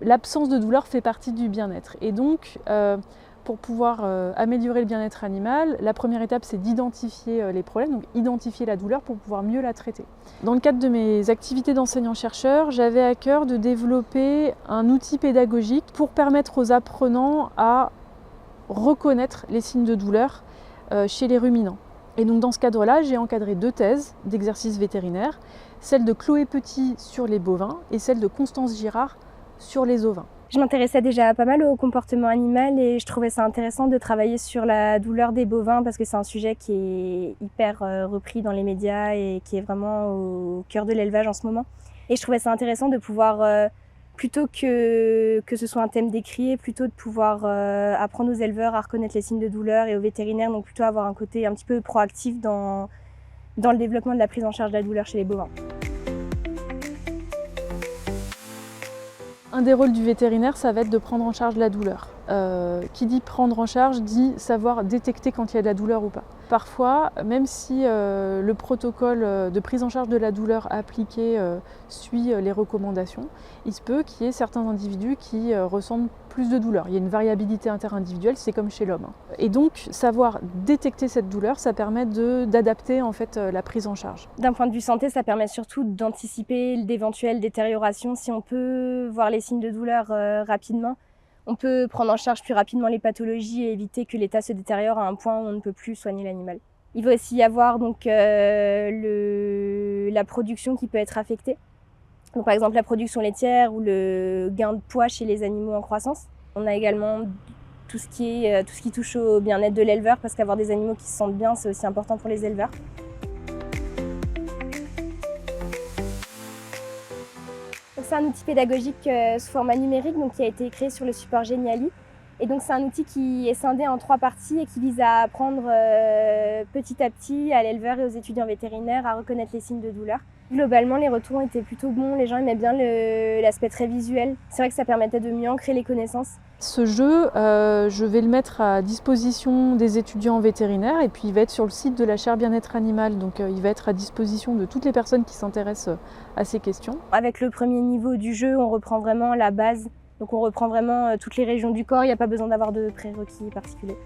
L'absence de douleur fait partie du bien-être. Et donc, pour pouvoir améliorer le bien-être animal, la première étape, c'est d'identifier les problèmes, donc identifier la douleur pour pouvoir mieux la traiter. Dans le cadre de mes activités d'enseignant-chercheur, j'avais à cœur de développer un outil pédagogique pour permettre aux apprenants à reconnaître les signes de douleur chez les ruminants. Et donc dans ce cadre-là, j'ai encadré 2 thèses d'exercices vétérinaires, celle de Chloé Petit sur les bovins et celle de Constance Girard sur les ovins. Je m'intéressais déjà pas mal au comportement animal et je trouvais ça intéressant de travailler sur la douleur des bovins parce que c'est un sujet qui est hyper repris dans les médias et qui est vraiment au cœur de l'élevage en ce moment. Et je trouvais ça intéressant de pouvoir, plutôt que ce soit un thème décrié, plutôt de pouvoir apprendre aux éleveurs à reconnaître les signes de douleur et aux vétérinaires, donc plutôt avoir un côté un petit peu proactif dans le développement de la prise en charge de la douleur chez les bovins. Un des rôles du vétérinaire, ça va être de prendre en charge la douleur. Qui dit prendre en charge dit savoir détecter quand il y a de la douleur ou pas. Parfois, même si le protocole de prise en charge de la douleur appliqué suit les recommandations, il se peut qu'il y ait certains individus qui ressentent plus de douleur. Il y a une variabilité interindividuelle, c'est comme chez l'homme. Et donc, savoir détecter cette douleur, ça permet d'adapter en fait la prise en charge. D'un point de vue santé, ça permet surtout d'anticiper d'éventuelles détériorations. Si on peut voir les signes de douleur rapidement, on peut prendre en charge plus rapidement les pathologies et éviter que l'état se détériore à un point où on ne peut plus soigner l'animal. Il va aussi y avoir donc, la production qui peut être affectée. Donc, par exemple la production laitière ou le gain de poids chez les animaux en croissance. On a également tout ce qui touche au bien-être de l'éleveur parce qu'avoir des animaux qui se sentent bien, c'est aussi important pour les éleveurs. C'est un outil pédagogique sous format numérique donc, qui a été créé sur le support Geniali. Et donc c'est un outil qui est scindé en 3 parties et qui vise à apprendre petit à petit à l'éleveur et aux étudiants vétérinaires à reconnaître les signes de douleur. Globalement, les retours ont été plutôt bons, les gens aimaient bien l'aspect très visuel. C'est vrai que ça permettait de mieux ancrer les connaissances. Ce jeu, je vais le mettre à disposition des étudiants vétérinaires et puis il va être sur le site de la chaire bien-être animal, donc il va être à disposition de toutes les personnes qui s'intéressent à ces questions. Avec le premier niveau du jeu, on reprend vraiment la base, donc on reprend vraiment toutes les régions du corps, il n'y a pas besoin d'avoir de prérequis particuliers.